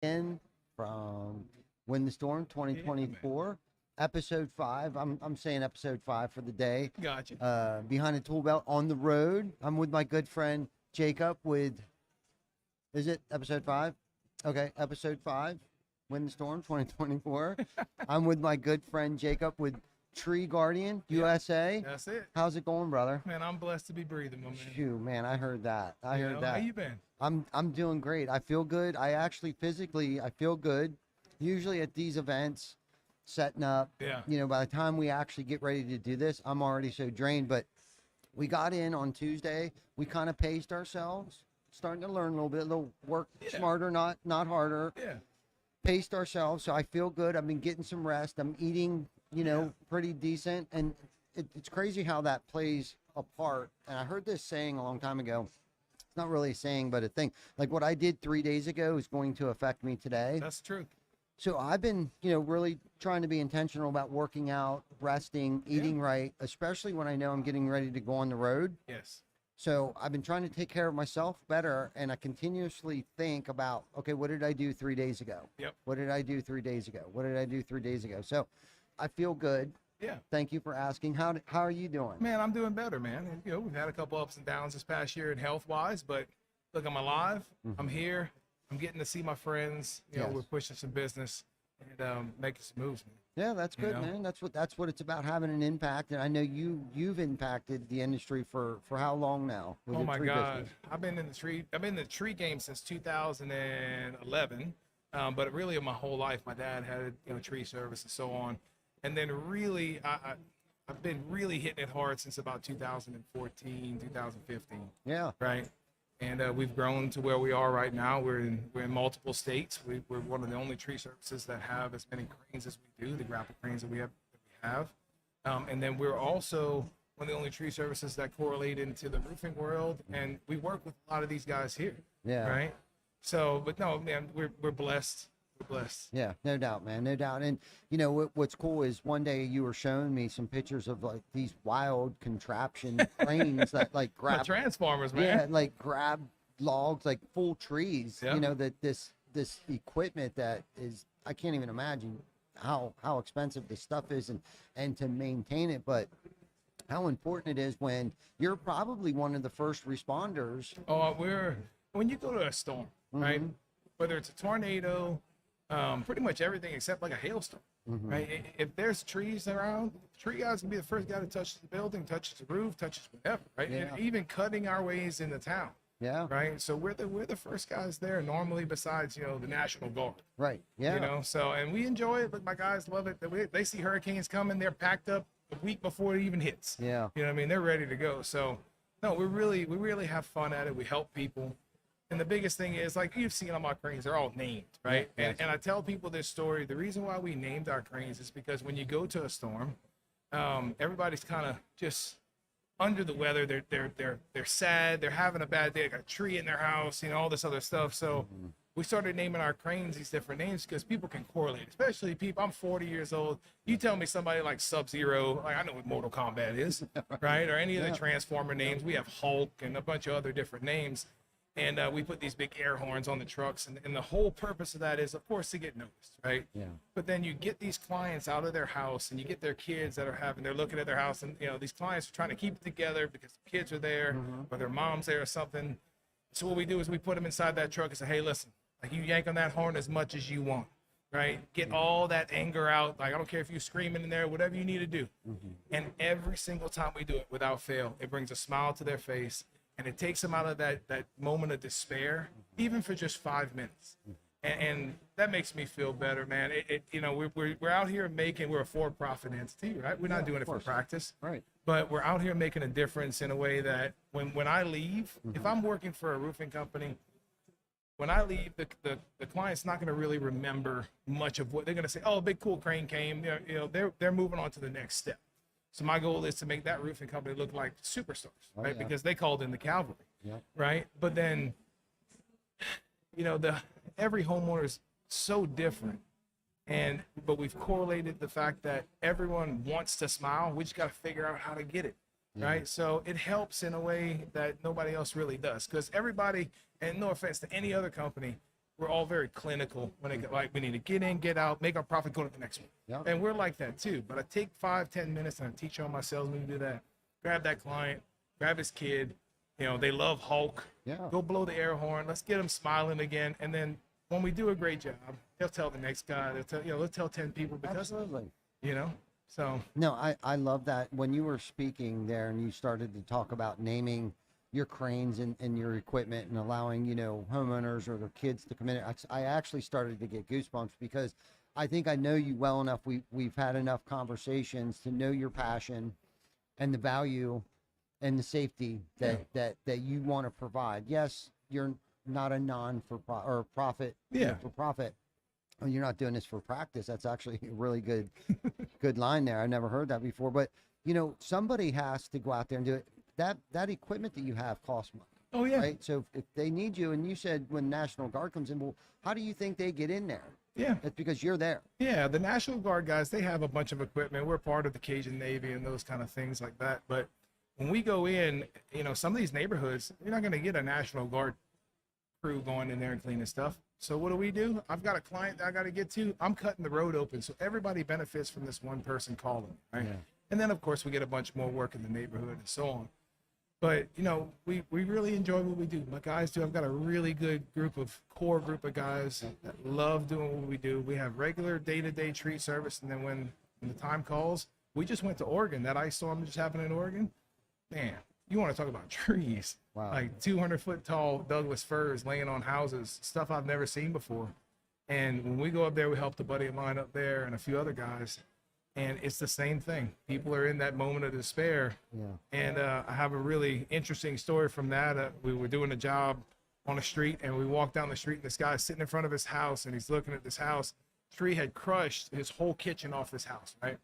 in from Win the Storm Yeah, man. 2024, episode 5. I'm saying episode 5 for the day. Gotcha. Behind the tool belt on the road. I'm with my good friend Jacob with, is it episode 5? Okay, episode 5, Win the Storm 2024. I'm with my good friend Jacob with Tree Guardian USA. That's it. How's it going, brother? Man, I'm blessed to be breathing, my man. Phew, man, I heard that. I You heard know, that. How you been? I'm doing great. I feel good. I actually physically I feel good. Usually at these events, setting up, Yeah. by the time we actually get ready to do this, I'm already so drained. But we got in on Tuesday. We kind of paced ourselves, starting to learn a little work smarter, not harder. Yeah. Paced ourselves, so I feel good. I've been getting some rest. I'm eating, pretty decent, and it's crazy how that plays a part. And I heard this saying a long time ago. It's not really a saying, but a thing. Like what I did 3 days ago is going to affect me today. That's true. So I've been, really trying to be intentional about working out, resting, eating right, especially when I know I'm getting ready to go on the road. Yes. So I've been trying to take care of myself better, and I continuously think about, okay, what did I do 3 days ago? Yep. What did I do 3 days ago? What did I do 3 days ago? So I feel good. Yeah. Thank you for asking. How are you doing? Man, I'm doing better, man. And, we've had a couple ups and downs this past year in health-wise, but look, I'm alive. I'm here. I'm getting to see my friends. Yes. We're pushing some business and making some moves, man. Yeah, that's good, know? man. That's what it's about, having an impact. And I know you've impacted the industry for how long now? with Oh the my tree God, business? I've been in the tree game since 2011, but really my whole life. My dad had tree service and so on, and then really I've been really hitting it hard since about 2014, 2015, Yeah. right? And we've grown to where we are right now. We're in multiple states. We're one of the only tree services that have as many cranes as we do, the grapple cranes that we have. And then we're also one of the only tree services that correlate into the roofing world, and we work with a lot of these guys here. Yeah. Right. So, but no, man, we're blessed. We're blessed. Yeah, no doubt, man, no doubt. And what's cool is one day you were showing me some pictures of like these wild contraption cranes that like My grab, transformers, man. yeah, like grab logs, like full trees. Yeah. That this equipment that is, I can't even imagine how expensive this stuff is, and to maintain it, but how important it is when you're probably one of the first responders. Oh, when you go to a storm, right? Whether it's a tornado, pretty much everything except like a hailstorm, right? If there's trees around, tree guys can be the first guy to touch the building, touches the roof, touches whatever, right? Yeah. And even cutting our ways into town, Yeah. right? So we're the first guys there normally, besides the National Guard. Right. Yeah. So, and we enjoy it. But my guys love it. They see hurricanes coming, they're packed up a week before it even hits. Yeah. You know what I mean? They're ready to go. So, no, we really have fun at it. We help people. And the biggest thing is, like you've seen on my cranes, they're all named, right? Yeah. And I tell people this story. The reason why we named our cranes is because when you go to a storm, everybody's kind of just under the weather. They're sad. They're having a bad day. They got a tree in their house, all this other stuff. So we started naming our cranes these different names because people can correlate, especially people. I'm 40 years old. You tell me somebody like Sub-Zero, like I know what Mortal Kombat is, right? Or any of the Transformer names. We have Hulk and a bunch of other different names. And we put these big air horns on the trucks. And the whole purpose of that is, of course, to get noticed, right? Yeah. But then you get these clients out of their house and you get their kids that they're looking at their house, and these clients are trying to keep it together because the kids are there or their mom's there or something. So what we do is we put them inside that truck and say, hey, listen, like you yank on that horn as much as you want, right? Get all that anger out. Like, I don't care if you're screaming in there, whatever you need to do. And every single time we do it without fail, it brings a smile to their face. And it takes them out of that moment of despair, even for just 5 minutes. And that makes me feel better, man. We're out here we're a for-profit entity, right? We're not doing it for practice. Right. But we're out here making a difference in a way that when I leave, if I'm working for a roofing company, when I leave, the client's not going to really remember much of what they're going to say. Oh, a big cool crane came. They're moving on to the next step. So my goal is to make that roofing company look like superstars, right? Yeah. Because they called in the cavalry, Yeah. right? But then, every homeowner is so different, but we've correlated the fact that everyone wants to smile. We just got to figure out how to get it, right? So it helps in a way that nobody else really does, because everybody, and no offense to any other company, we're all very clinical when it like we need to get in, get out, make our profit, go to the next one. Yep. And we're like that too. But I take 5-10 minutes and I teach all my salesmen to do that. Grab that client, grab his kid. You know, they love Hulk. Yeah. Go blow the air horn. Let's get them smiling again. And then when we do a great job, they'll tell the next guy. They'll tell 10 people because, Absolutely. you know. So No, I love that. When you were speaking there and you started to talk about naming your cranes and your equipment and allowing, you know, homeowners or their kids to come in, I actually started to get goosebumps because I think I know you well enough. We've had enough conversations to know your passion and the value and the safety that you want to provide. Yes, you're not a profit. Yeah. For profit. You're not doing this for practice. That's actually a really good line there. I never heard that before. But you know, somebody has to go out there and do it. That equipment that you have costs money. oh yeah. Right. So if they need you, and you said when National Guard comes in, well, how do you think they get in there? Yeah. It's because you're there. Yeah, the National Guard guys, they have a bunch of equipment. We're part of the Cajun Navy and those kind of things like that. But when we go in, you know, some of these neighborhoods, you're not going to get a National Guard crew going in there and cleaning stuff. So what do? I've got a client that I got to get to. I'm cutting the road open. So everybody benefits from this one person calling, right? Yeah. And then, of course, we get a bunch more work in the neighborhood and so on. But, you know, we really enjoy what we do. My guys do. I've got a really good core group of guys that love doing what we do. We have regular day-to-day tree service. And then when the time calls, we just went to Oregon. That ice storm just happened in Oregon. Man, you want to talk about trees. Wow. Like 200-foot tall Douglas firs laying on houses, stuff I've never seen before. And when we go up there, we helped a buddy of mine up there and a few other guys. And it's the same thing. People are in that moment of despair. Yeah. And I have a really interesting story from that. We were doing a job on a street, and we walked down the street, and this guy's sitting in front of his house, and he's looking at this house. Tree had crushed his whole kitchen off this house, right?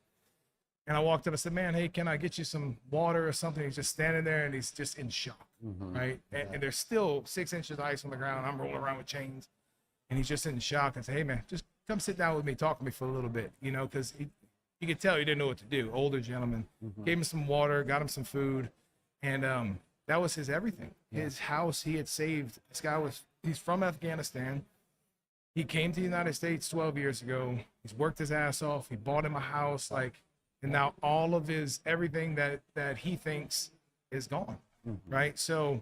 And I walked up and said, man, hey, can I get you some water or something? He's just standing there, and he's just in shock, right? And there's still 6 inches of ice on the ground. I'm rolling around with chains, and he's just in shock. And say, hey, man, just come sit down with me, talk to me for a little bit, you know, because you could tell he didn't know what to do. Older gentleman. Gave him some water, got him some food, and that was his everything. Yeah. His house he had saved. This guy he's from Afghanistan. He came to the United States 12 years ago. He's worked his ass off. He bought him a house, and now all of his everything that he thinks is gone, right? So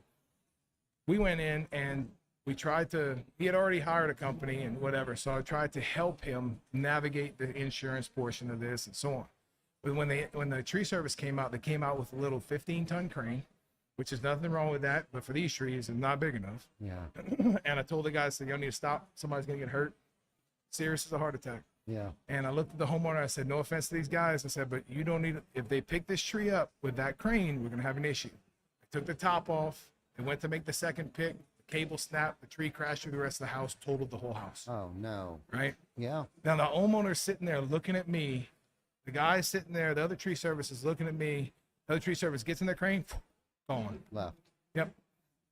we went in and he had already hired a company and whatever. So I tried to help him navigate the insurance portion of this and so on. But when the tree service came out, they came out with a little 15-ton crane, which is nothing wrong with that. But for these trees, it's not big enough. Yeah. And I told the guys, y'all need to stop. Somebody's going to get hurt. Serious as a heart attack. Yeah. And I looked at the homeowner. I said, no offense to these guys. I said, but you don't need, if they pick this tree up with that crane, we're going to have an issue. I took the top off. They went to make the second pick. Cable snapped, the tree crashed through the rest of the house, totaled the whole house. Oh no. Right? Yeah. Now the homeowner's sitting there looking at me. The guy's sitting there, the other tree service is looking at me. The other tree service gets in their crane, gone. Left. Yep.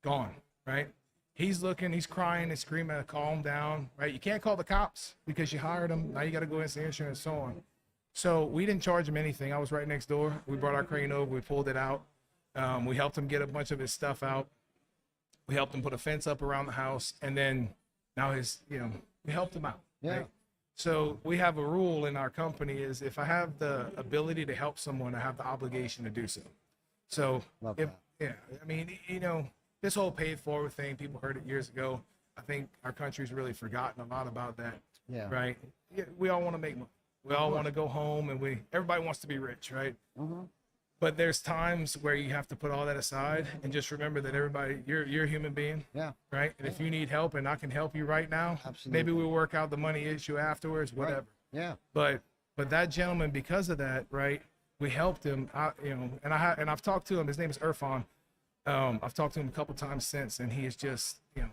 Gone. Right? He's looking, he's crying and screaming, calm down. Right? You can't call the cops because you hired them. Now you got to go into the insurance and so on. So we didn't charge him anything. I was right next door. We brought our crane over, we pulled it out. We helped him get a bunch of his stuff out. We helped him put a fence up around the house, and then now we helped him out. Yeah. Right? So we have a rule in our company is if I have the ability to help someone, I have the obligation to do so. So Love that. yeah, I mean, you know, this whole paid forward thing, people heard it years ago. I think our country's really forgotten a lot about that. Yeah. Right. Yeah, we all want to make money. We all want to go home, and everybody wants to be rich, right? But there's times where you have to put all that aside and just remember that you're a human being. Yeah. Right. And if you need help and I can help you right now, Absolutely. maybe we'll work out the money issue afterwards, whatever. Right. Yeah. But that gentleman, because of that, right, we helped him out, you know, and I've talked to him. His name is Irfan. I've talked to him a couple times since, and he is just, you know,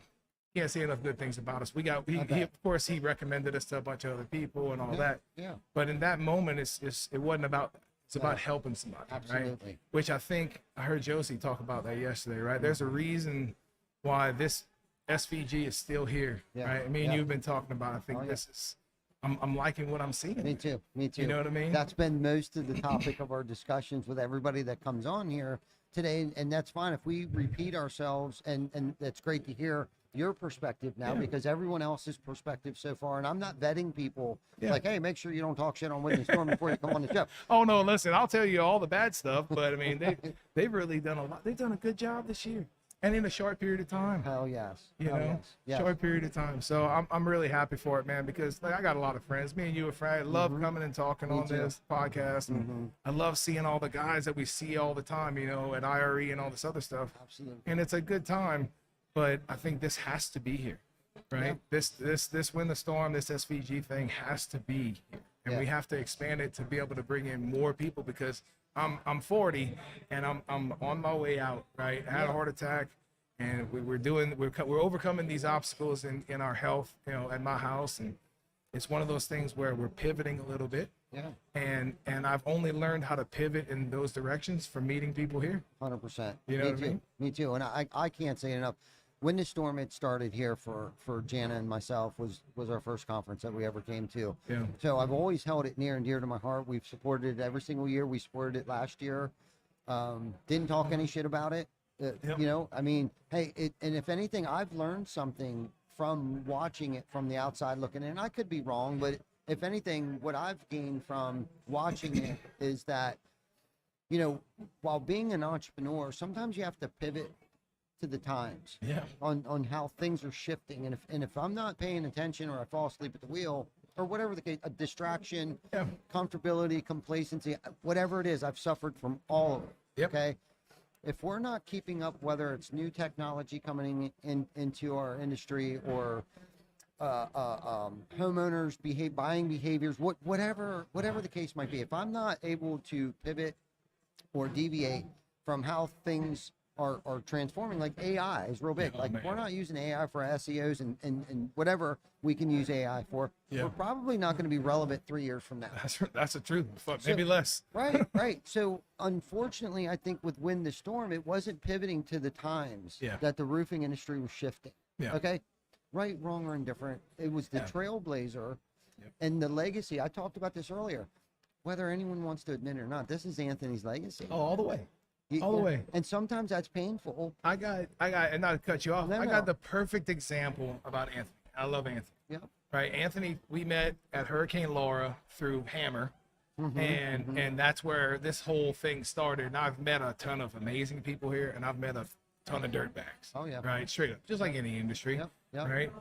he can't say enough good things about us. He of course he recommended us to a bunch of other people and all that. Yeah. But in that moment, it wasn't about. It's about helping somebody, Absolutely. right? Which I think I heard Josie talk about that yesterday, right? There's a reason why this SVG is still here, right? I mean, you've been talking about. I think this is. I'm liking what I'm seeing. Me too. Me too. You know what I mean? That's been most of the topic of our discussions with everybody that comes on here. today, and that's fine if we repeat ourselves, and that's great to hear your perspective now, because everyone else's perspective so far, and I'm not vetting people like, hey, make sure you don't talk shit on Wind and Storm before you come on the show. Oh no, listen, I'll tell you all the bad stuff, but I mean, they've really done a lot. They've done a good job this year, and in a short period of time. Hell yes. You know, yes. short period of time. So I'm really happy for it, man, because like I got a lot of friends. Me and you are friends. I love coming and talking on this podcast, and I love seeing all the guys that we see all the time, you know, at IRE and all this other stuff. Absolutely. And it's a good time, but I think this has to be here, right? This Win the Storm, this SVG thing has to be here, and we have to expand it to be able to bring in more people, because I'm 40 and I'm on my way out, right? I had a heart attack. And we're overcoming these obstacles in our health, you know, at my house, and it's one of those things where we're pivoting a little bit. Yeah. And I've only learned how to pivot in those directions from meeting people here. 100%. You know what I mean? Me too. And I can't say it enough. When the Storm had started here for Jana and myself was our first conference that we ever came to. Yeah. So I've always held it near and dear to my heart. We've supported it every single year. We supported it last year. Didn't talk any shit about it. You know, I mean, hey, and if anything, I've learned something from watching it from the outside looking in. I could be wrong, but if anything, what I've gained from watching it is that, you know, while being an entrepreneur, sometimes you have to pivot to the times on how things are shifting. And if I'm not paying attention, or I fall asleep at the wheel, or whatever the case, a distraction, comfortability, complacency, whatever it is, I've suffered from all of it. Okay. If we're not keeping up, whether it's new technology coming into our industry, or homeowners buying behaviors, whatever the case might be, if I'm not able to pivot or deviate from how things are transforming, like AI is real big. We're not using AI for SEOs and whatever we can use AI for. We're probably not going to be relevant 3 years from now. That's the truth. Maybe less. Right. So unfortunately, I think with Wind the Storm, it wasn't pivoting to the times that the roofing industry was shifting. Okay. Right, wrong, or indifferent. It was the trailblazer and the legacy. I talked about this earlier. Whether anyone wants to admit it or not, this is Anthony's legacy. Oh, all the way. All the way. And sometimes that's painful. I got, and not to cut you off, I got the perfect example about Anthony. I love Anthony. Yeah. Right. Anthony, we met at Hurricane Laura through Hammer. And that's where this whole thing started. And I've met a ton of amazing people here, and I've met a ton of dirtbags. Oh, yeah. Right. Straight up. Just like any industry. Yep. Right.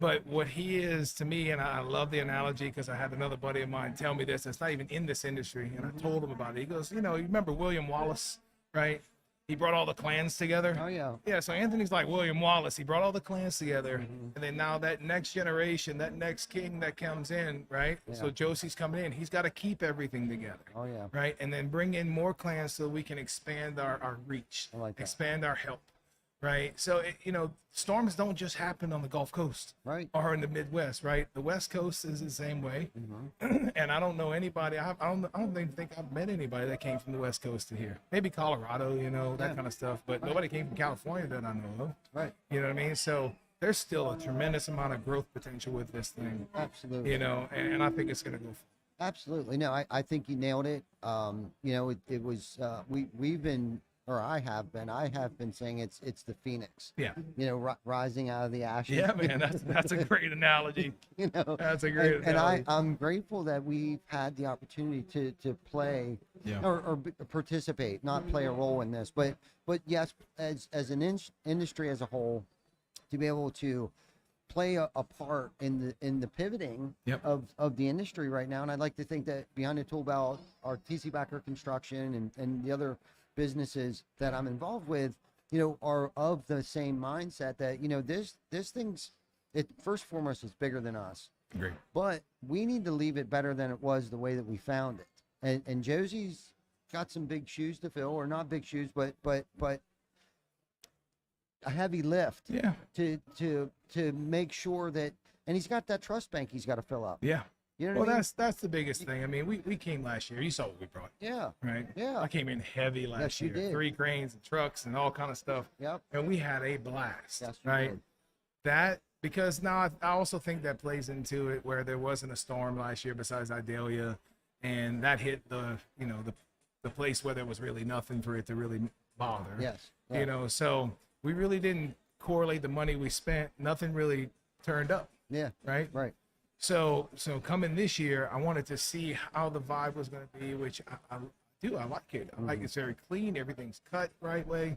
But what he is to me, and I love the analogy because I had another buddy of mine tell me this, that's not even in this industry, and I told him about it. He goes, you know, you remember William Wallace, right? He brought all the clans together. Oh, yeah. Yeah, so Anthony's like William Wallace. He brought all the clans together, and then now that next generation, that next king that comes in, right? Yeah. So Josie's coming in. He's got to keep everything together. Oh, yeah. Right? And then bring in more clans so we can expand our reach, expand our help. Right. So, you know, storms don't just happen on the Gulf Coast or in the Midwest. Right. The West Coast is the same way. And I don't know anybody. I don't even think I've met anybody that came from the West Coast to here. Maybe Colorado, you know, that kind of stuff. But nobody came from California that I know of. Right. You know what I mean? So there's still a tremendous amount of growth potential with this thing. Absolutely. You know, and I think it's going to go. Absolutely. No, I think you nailed it. You know, it was, we've been, or I have been saying it's the Phoenix. Yeah. You know, rising out of the ashes. Yeah, man, that's a great analogy. You know, that's a great analogy. And I'm grateful that we've had the opportunity to play or participate, not play a role in this, but yes, as an industry as a whole, to be able to play a part in the pivoting of the industry right now. And I'd like to think that behind the Toolbelt, our TC Backer Construction and the other businesses that I'm involved with, you know, are of the same mindset that, you know, this thing's, it first and foremost is bigger than us. Great. But we need to leave it better than it was the way that we found it. And Josie's got some big shoes to fill, or not big shoes, but a heavy lift. Yeah. To make sure that, and he's got that trust bank he's got to fill up. Yeah. You know what I mean? That's the biggest thing. I mean, we came last year. You saw what we brought. Yeah. Right? Yeah. I came in heavy last year. Did. 3 cranes and trucks and all kind of stuff. Yep. And we had a blast. Yes, right? Did. That, because now I also think that plays into it where there wasn't a storm last year besides Idalia, and that hit the the place where there was really nothing for it to really bother. Yes. You know, so we really didn't correlate the money we spent. Nothing really turned up. Yeah. Right. Right. So coming this year, I wanted to see how the vibe was going to be, which I do. I like it. I like it's very clean. Everything's cut right way.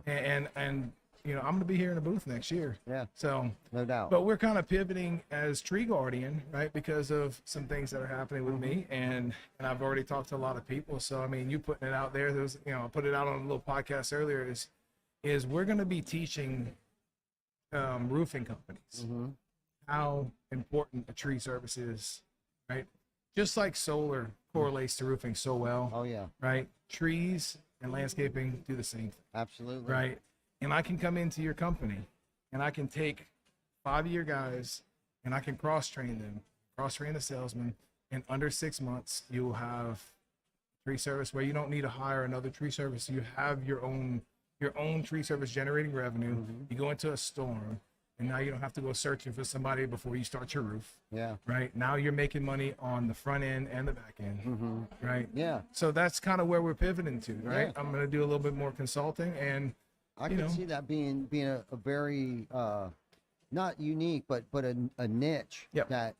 Yeah. And you know, I'm going to be here in the booth next year. Yeah. So no doubt. But we're kind of pivoting as tree guardian, right? Because of some things that are happening with me, and I've already talked to a lot of people. So I mean, you putting it out there, there's, you know, I put it out on a little podcast earlier. Is we're going to be teaching roofing companies how important a tree service is, right? Just like solar correlates to roofing so well. Oh yeah. Right. Trees and landscaping do the same thing. Absolutely. Right. And I can come into your company and I can take 5-year guys and I can cross-train them, cross-train the salesman. In under 6 months, you'll have tree service where you don't need to hire another tree service. You have your own tree service generating revenue. You go into a storm and now you don't have to go searching for somebody before you start your roof. Yeah. Right. Now you're making money on the front end and the back end. Right. Yeah. So that's kind of where we're pivoting to, right? Yeah. I'm going to do a little bit more consulting, and I can see that being a very not unique, but a niche that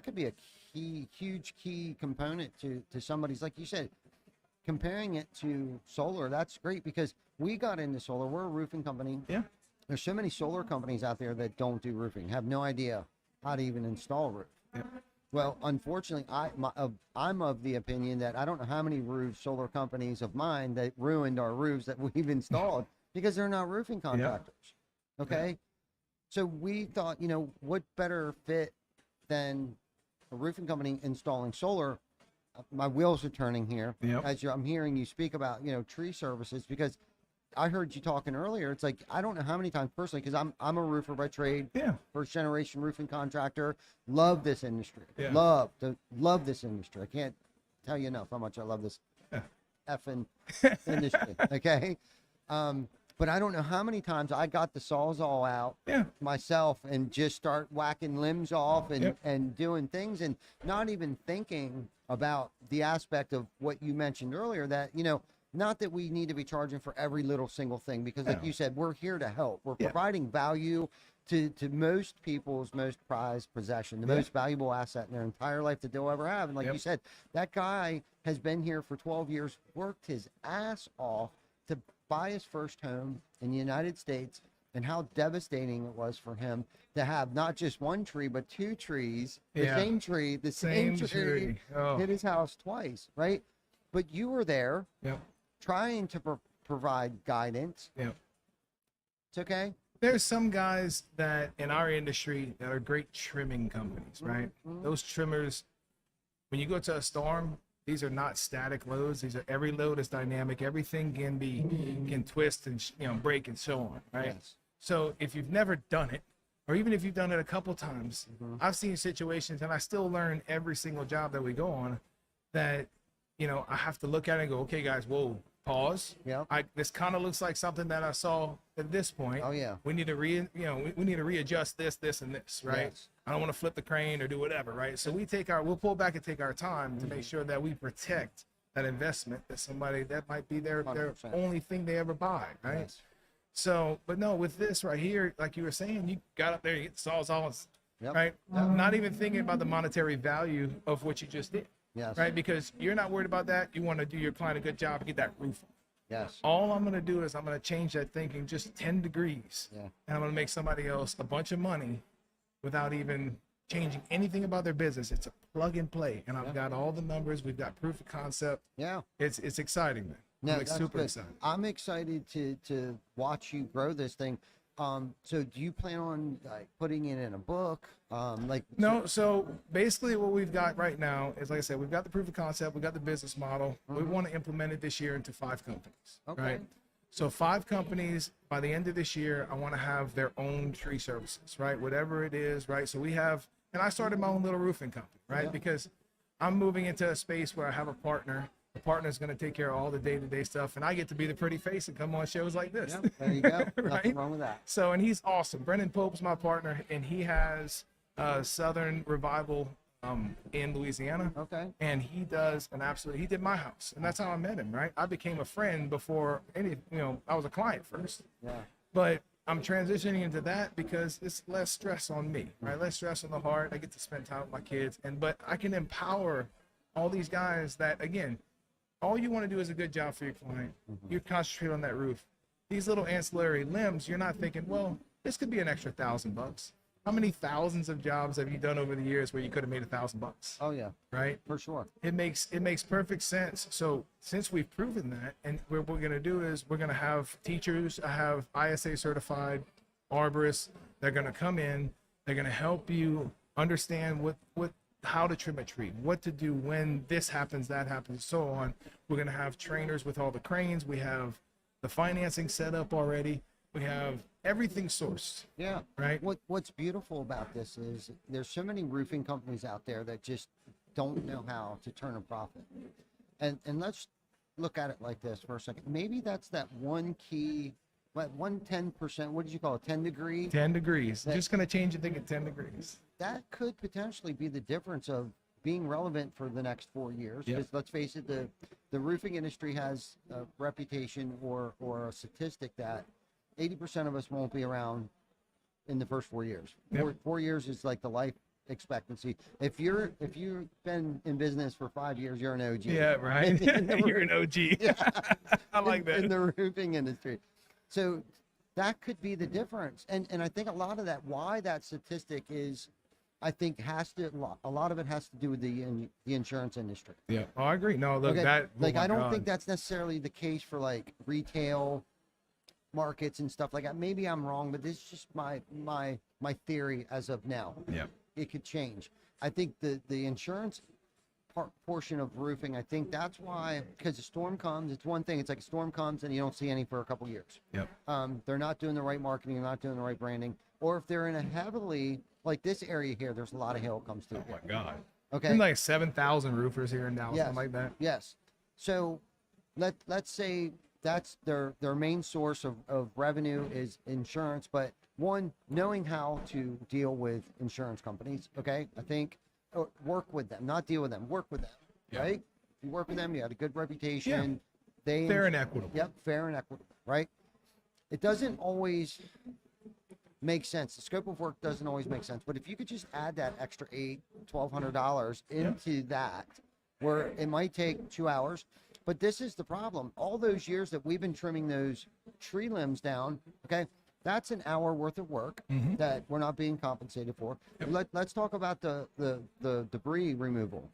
could be a huge key component to somebody's, like you said, comparing it to solar. That's great because we got into solar. We're a roofing company. Yeah. There's so many solar companies out there that don't do roofing, have no idea how to even install a roof. Yeah. Well, unfortunately, I'm of the opinion that I don't know how many solar companies of mine that ruined our roofs that we've installed because they're not roofing contractors. Yeah. Okay. Yeah. So we thought, you know, what better fit than a roofing company installing solar? My wheels are turning here as I'm hearing you speak about, you know, tree services, because I heard you talking earlier. It's like, I don't know how many times personally, because I'm a roofer by trade, first generation roofing contractor. Love this industry. Yeah. Love this industry. I can't tell you enough how much I love this effing industry. Okay. But I don't know how many times I got the Sawzall out myself and just start whacking limbs off and doing things and not even thinking about the aspect of what you mentioned earlier, that, you know, not that we need to be charging for every little single thing, because like you said, we're here to help. We're providing value to most people's most prized possession, the most valuable asset in their entire life that they'll ever have. And like you said, that guy has been here for 12 years, worked his ass off to buy his first home in the United States, and how devastating it was for him to have not just one tree, but 2 trees, the same tree hit his house twice, right? But you were there trying to provide guidance. Yeah. It's okay. There's some guys that in our industry that are great trimming companies, right? Those trimmers, when you go to a storm, these are not static loads. These are, every load is dynamic. Everything can twist and, you know, break and so on, right? Yes. So if you've never done it, or even if you've done it a couple times, I've seen situations, and I still learn every single job that we go on, that, you know, I have to look at it and go, okay, guys, whoa, pause. Yeah. This kind of looks like something that I saw at this point. Oh yeah. We need to we need to readjust this, and this, right? Yes. I don't want to flip the crane or do whatever, right? So we'll pull back and take our time to make sure that we protect that investment, that somebody that might be their only thing they ever buy, right? Yes. So, but no, with this right here, like you were saying, you got up there, you get the Sawzall, right? Not even thinking about the monetary value of what you just did. Yes. Right, because you're not worried about that. You want to do your client a good job and get that roof on. Yes. All I'm going to do is I'm going to change that thinking just 10 degrees. Yeah. And I'm going to make somebody else a bunch of money without even changing anything about their business. It's a plug and play. And I've got all the numbers. We've got proof of concept. Yeah. It's exciting, man. No, I'm super excited. I'm excited to watch you grow this thing. So do you plan on putting it in a book? No. So basically what we've got right now is, like I said, we've got the proof of concept. We've got the business model. We want to implement it this year into 5 companies. Okay. Right. So 5 companies by the end of this year, I want to have their own tree services, right? Whatever it is, right? So we have, and I started my own little roofing company, right? Because I'm moving into a space where I have a partner. The partner's going to take care of all the day-to-day stuff, and I get to be the pretty face and come on shows like this. Yep, there you go. Right? Nothing wrong with that. So, and he's awesome. Brendan Pope's my partner, and he has Southern Revival in Louisiana. Okay. And he did my house, and that's how I met him, right? I became a friend before I was a client first. Yeah. But I'm transitioning into that because it's less stress on me, right? Less stress on the heart. I get to spend time with my kids, but I can empower all these guys that, again, all you want to do is a good job for your client. You concentrate on that roof. These little ancillary limbs, you're not thinking, well, this could be an extra $1,000. How many thousands of jobs have you done over the years where you could have made $1,000? Oh yeah, right? for sure. It makes perfect sense. So since we've proven that, and what we're going to do is we're going to have teachers, have ISA certified arborists. They're going to come in. They're going to help you understand how to trim a tree, what to do when this happens, that happens, and so on. We're going to have trainers with all the cranes. We have the financing set up already. We have everything sourced. Yeah. Right. What's beautiful about this is there's so many roofing companies out there that just don't know how to turn a profit. And let's look at it like this for a second. Maybe that's that one key, what, 110%, what did you call it? 10 degree? 10 degrees. Just going to change your thing at 10 degrees. That could potentially be the difference of being relevant for the next 4 years. Yep. Because let's face it, the roofing industry has a reputation or a statistic that 80% of us won't be around in the first 4 years. Yep. 4 years is like the life expectancy. If you've been in business for 5 years, you're an OG. Yeah, right. You're an OG. Yeah. I like that. In the roofing industry. So that could be the difference. And I think a lot of that, why that statistic is, I think a lot of it has to do with the insurance industry. Yeah, oh, I agree. No, look, Okay? I don't God. think that's necessarily the case for like retail markets and stuff like that. Maybe I'm wrong, but this is just my theory as of now. Yeah. It could change. I think the insurance portion of roofing, I think that's why, because the storm comes, it's one thing. It's like a storm comes and you don't see any for a couple years. Yep. They're not doing the right marketing, they're not doing the right branding, or if they're in a heavily, like this area here, there's a lot of hail comes through. Oh my God. Okay. There's like 7,000 roofers here in Dallas, Yes. something like that. Yes. So let's say that's their main source of revenue is insurance, but one, knowing how to deal with insurance companies. Okay. I think work with them, not deal with them, work with them. Yeah. Right. You work with them, you had a good reputation. Yeah. Fair and equitable. Yep. Fair and equitable. Right. It doesn't always make sense. The scope of work doesn't always make sense, but if you could just add that extra $1,200 into that, where it might take 2 hours, but this is the problem. All those years that we've been trimming those tree limbs down, okay, that's an hour worth of work that we're not being compensated for. Yep. Let's talk about the debris removal.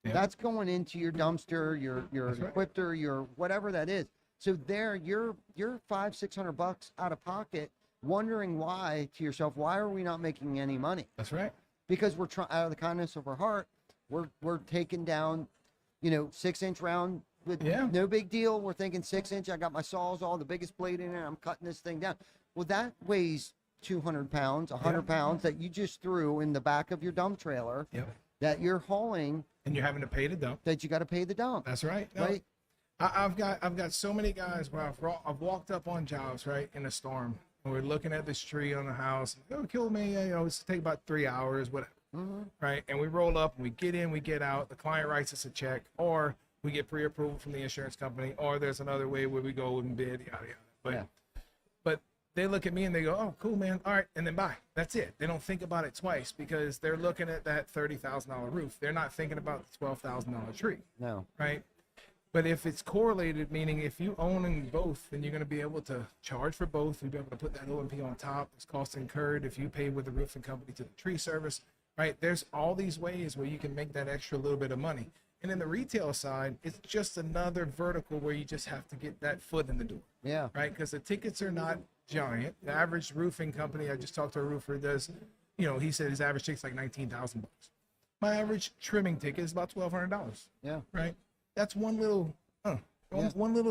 Yep. That's going into your dumpster, your equipter, your whatever that is. So there, you're $500-600 out of pocket, wondering why to yourself, why are we not making any money? That's right. Because we're trying, out of the kindness of our heart, we're taking down, 6-inch round with no big deal. We're thinking 6-inch. I got my Sawzall, the biggest blade in there. I'm cutting this thing down. Well, that weighs 200 pounds, 100 pounds that you just threw in the back of your dump trailer that you're hauling. And you're having to pay the dump. That you got to pay the dump. That's right. No, right. I've got so many guys where I've walked up on jobs, right, in a storm. And we're looking at this tree on the house. Oh, kill me. It's take about 3 hours, whatever. Right. And we roll up and we get in, we get out. The client writes us a check, or we get pre-approval from the insurance company, or there's another way where we go and bid, yada, yada. But they look at me and they go, oh, cool, man. All right. And then bye. That's it. They don't think about it twice because they're looking at that $30,000 roof. They're not thinking about the $12,000 tree. No. Right. But if it's correlated, meaning if you own both, then you're going to be able to charge for both. You'll be able to put that O&P on top. It's cost incurred if you pay with the roofing company to the tree service, right? There's all these ways where you can make that extra little bit of money. And in the retail side, it's just another vertical where you just have to get that foot in the door. Yeah. Right? Because the tickets are not giant. The average roofing company, I just talked to a roofer, does, he said his average ticket's like $19,000. My average trimming ticket is about $1,200. Yeah. Right? That's one little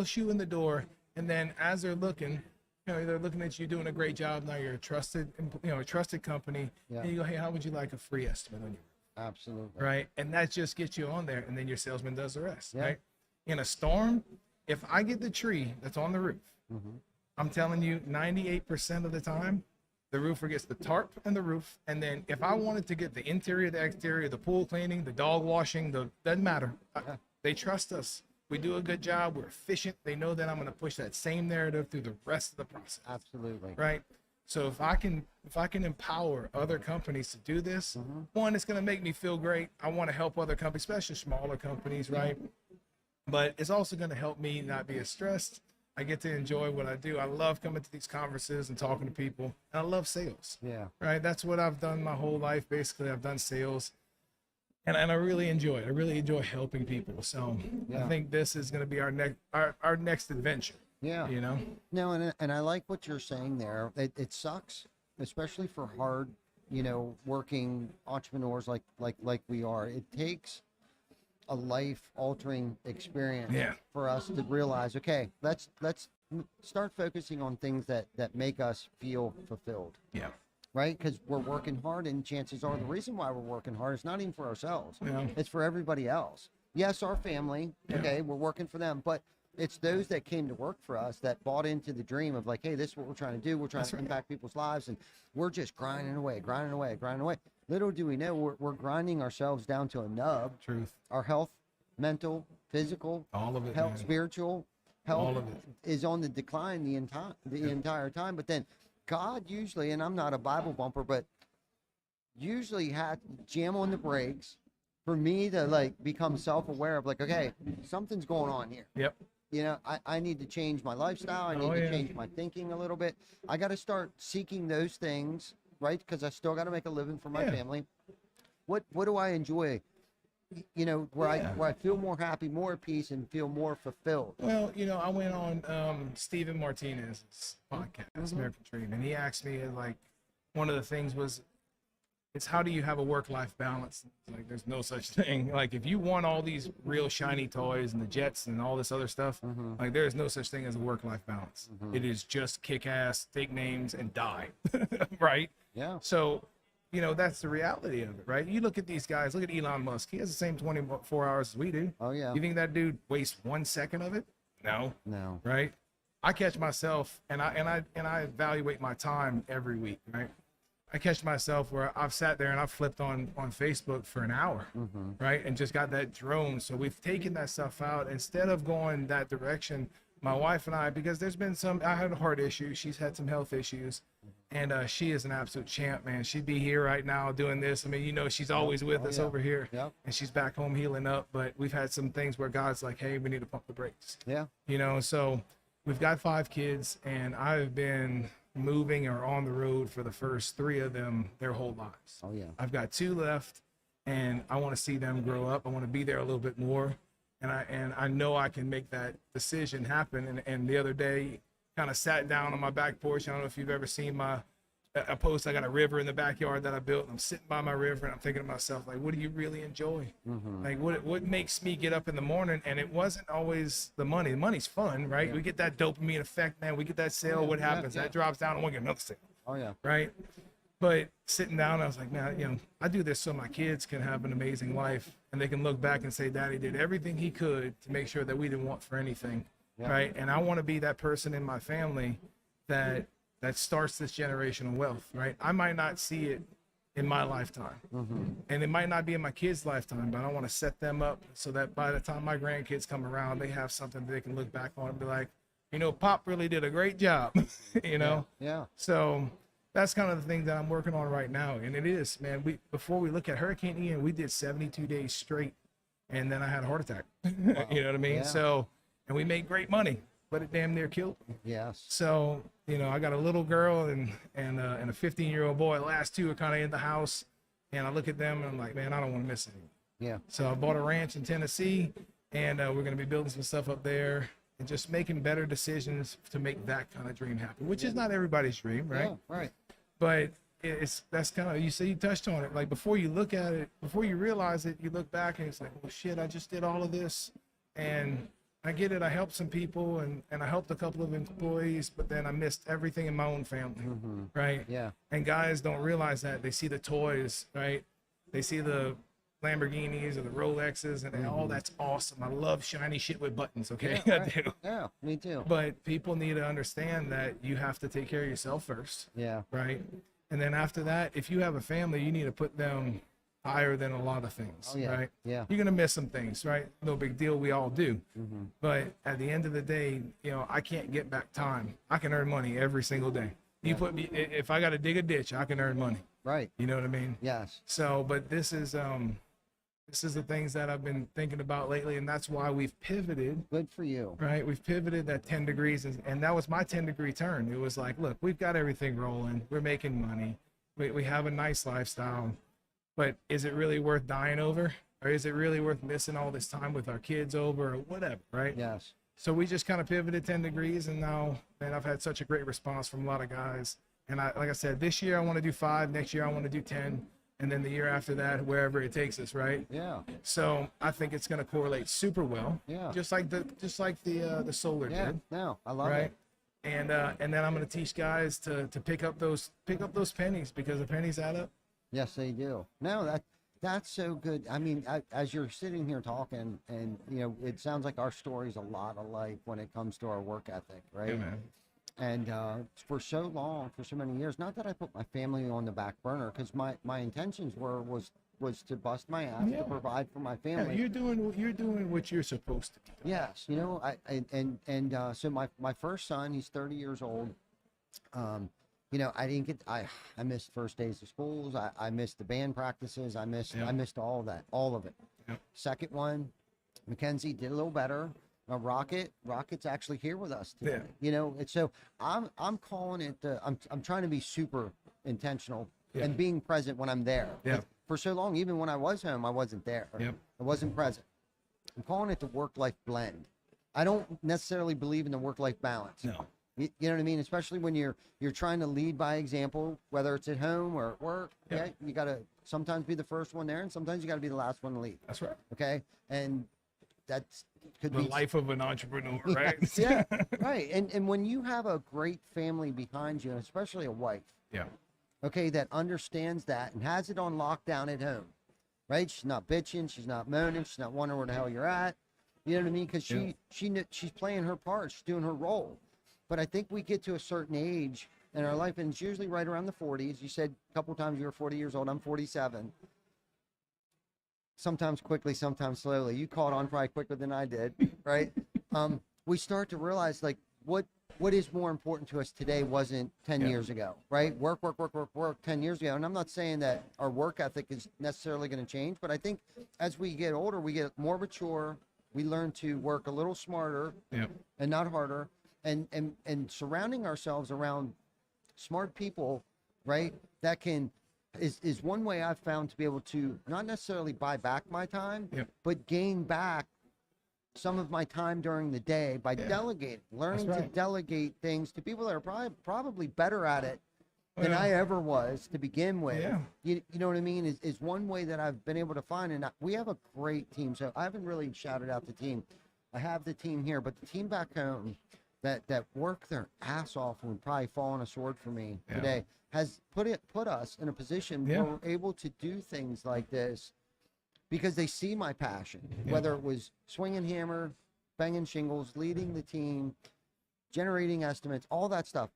shoe in the door, and then as they're looking, they're looking at you doing a great job. Now you're a trusted, a trusted company, and you go, hey, how would you like a free estimate on your roof? Absolutely. Right, and that just gets you on there, and then your salesman does the rest. Right, in a storm, if I get the tree that's on the roof, I'm telling you, 98% of the time, The roofer gets the tarp and the roof. And then if I wanted to get the interior, the exterior, the pool cleaning, the dog washing, doesn't matter. They trust us. We do a good job. We're efficient. They know that I'm going to push that same narrative through the rest of the process. Absolutely. Right. So if I can empower other companies to do this, one, it's going to make me feel great. I want to help other companies, especially smaller companies, right? But it's also going to help me not be as stressed. I get to enjoy what I do. I love coming to these conferences and talking to people. And I love sales. Yeah. Right. That's what I've done my whole life. Basically, I've done sales. And I really enjoy it. I really enjoy helping people. So I think this is going to be our next adventure. Yeah. You know? No, and I like what you're saying there. It sucks, especially for hard, working entrepreneurs like we are. It takes a life-altering experience for us to realize, okay, let's start focusing on things that make us feel fulfilled. Yeah. Right? Because we're working hard, and chances are the reason why we're working hard is not even for ourselves. Yeah. It's for everybody else. Yes, our family, okay, we're working for them, but it's those that came to work for us that bought into the dream of like, hey, this is what we're trying to do. We're trying to impact people's lives, and we're just grinding away. Little do we know, we're grinding ourselves down to a nub. Truth. Our health, mental, physical, all of it, health, spiritual health is on the decline the entire time. But then God usually, and I'm not a Bible bumper, but usually had to jam on the brakes for me to like become self-aware of like, okay, something's going on here. Yep. I need to change my lifestyle. I need to change my thinking a little bit. I got to start seeking those things, right? Because I still got to make a living for my family. What do I enjoy? Where I feel more happy, more at peace, and feel more fulfilled. Well, I went on Stephen Martinez's podcast, American Dream, and he asked me like, one of the things was, it's how do you have a work-life balance? Like, there's no such thing. Like, if you want all these real shiny toys and the jets and all this other stuff, like, there's no such thing as a work-life balance. It is just kick ass, take names, and die, right? Yeah. So, that's the reality of it, right? You look at these guys. Look at Elon Musk. He has the same 24 hours as we do. Oh yeah. You think that dude wastes 1 second of it? No. Right? I catch myself, and I evaluate my time every week, right? I catch myself where I've sat there and I've flipped on Facebook for an hour, right? And just got that drone. So we've taken that stuff out. Instead of going that direction, my wife and I, because I had a heart issue. She's had some health issues. And she is an absolute champ, man. She'd be here right now doing this. I mean, she's always with us over here. Yep. And she's back home healing up. But we've had some things where God's like, hey, we need to pump the brakes. Yeah. So we've got 5 kids, and I've been moving or on the road for the first 3 of them their whole lives. Oh, yeah. I've got 2 left, and I want to see them grow up. I want to be there a little bit more. And I know I can make that decision happen. And the other day, kind of sat down on my back porch. I don't know if you've ever seen a post. I got a river in the backyard that I built, and I'm sitting by my river, and I'm thinking to myself, like, what do you really enjoy? Like, what makes me get up in the morning? And it wasn't always the money. The money's fun, right? We get that dopamine effect, man. We get that sale. What happens? That drops down, and we get another sale. Oh yeah. Right. But sitting down, I was like, man, I do this so my kids can have an amazing life, and they can look back and say, Daddy did everything he could to make sure that we didn't want for anything. Yeah. Right. And I want to be that person in my family that starts this generational wealth. Right. I might not see it in my lifetime, and it might not be in my kids' lifetime, but I want to set them up so that by the time my grandkids come around, they have something they can look back on and be like, Pop really did a great job. Yeah. So that's kind of the thing that I'm working on right now. And it is, man, before we look at Hurricane Ian, we did 72 days straight, and then I had a heart attack. Wow. You know what I mean? Yeah. So, and we made great money, but it damn near killed me. Yes. So, I got a little girl and a 15-year-old boy. The last 2 are kind of in the house, and I look at them and I'm like, man, I don't want to miss anything. Yeah. So I bought a ranch in Tennessee, and we're going to be building some stuff up there and just making better decisions to make that kind of dream happen, which is not everybody's dream, right? Yeah, right. But that's kind of, you touched on it. Like, before you look at it, before you realize it, you look back and it's like, well, shit, I just did all of this, and I get it. I helped some people, and I helped a couple of employees, but then I missed everything in my own family, right? Yeah. And guys don't realize that. They see the toys, right? They see the Lamborghinis or the Rolexes, and all that's awesome. I love shiny shit with buttons. Okay, Yeah, I right. do. Yeah, me too. But people need to understand that you have to take care of yourself first, Yeah. right? And then after that, if you have a family, you need to put them higher than a lot of things, Oh, yeah. right? Yeah. You're gonna miss some things, right? No big deal. We all do. Mm-hmm. But at the end of the day, you know, I can't get back time. I can earn money every single day. You put me, if I got to dig a ditch, I can earn money. Right. You know what I mean? Yes. So, but this is the things that I've been thinking about lately, and that's why we've pivoted. Good for you. Right, we've pivoted that 10 degrees, and that was my 10-degree turn. It was like, look, we've got everything rolling. We're making money. We have a nice lifestyle. But is it really worth dying over? Or is it really worth missing all this time with our kids over or whatever, right? Yes. So we just kind of pivoted 10 degrees, and now, man, I've had such a great response from a lot of guys. And like I said, this year I want to do 5, next year I want to do 10, and then the year after that, wherever it takes us, right? Yeah. So I think it's going to correlate super well. Yeah. Just like the solar Yeah. did, No, I love right? it. And then I'm going to teach guys to pick up those pennies, because the pennies add up. Yes, they do. No, that's so good. I mean, as you're sitting here talking, and you know, it sounds like our story's a lot alike when it comes to our work ethic, right? Yeah, man. And for so long, for so many years, not that I put my family on the back burner, because my intentions was to bust my ass to provide for my Yeah, family. you're doing what you're supposed to be doing. Yes, you know, so my first son, he's 30 years old. You know, I missed first days of schools. I missed the band practices. I missed all of that, all of it. Yep. Second one, Mackenzie did a little better. Rocket's actually here with us today. Yeah. You know, and so I'm calling it. I'm trying to be super intentional and being present when I'm there. Yeah. For so long, even when I was home, I wasn't there. Yep. I wasn't present. I'm calling it the work-life blend. I don't necessarily believe in the work-life balance. No. You know what I mean? Especially when you're trying to lead by example, whether it's at home or at work. Yep. Okay? You got to sometimes be the first one there, and sometimes you got to be the last one to leave. That's right. Okay, and that's could The be life of an entrepreneur, right? yeah, right. And when you have a great family behind you, and especially a wife, Yeah. okay, that understands that and has it on lockdown at home, right? She's not bitching, she's not moaning, she's not wondering where the hell you're at. You know what I mean? Because she's playing her part, she's doing her role. But I think we get to a certain age in our life, and it's usually right around the 40s. You said a couple times you were 40 years old. I'm 47. Sometimes quickly, sometimes slowly. You caught on probably quicker than I did, right? We start to realize, like, what is more important to us today wasn't 10 years ago, right? Work 10 years ago. And I'm not saying that our work ethic is necessarily going to change, but I think as we get older, we get more mature. We learn to work a little smarter and not harder. And surrounding ourselves around smart people, right? That is one way I've found to be able to not necessarily buy back my time, but gain back some of my time during the day by delegating, learning to delegate things to people that are probably better at it than I ever was to begin with. Yeah. You know what I mean? Is one way that I've been able to find, and we have a great team. So I haven't really shouted out the team. I have the team here, but the team back home that work their ass off and would probably fall on a sword for me today has put us in a position where we're able to do things like this because they see my passion, whether it was swinging hammer, banging shingles, leading the team, generating estimates, all that stuff.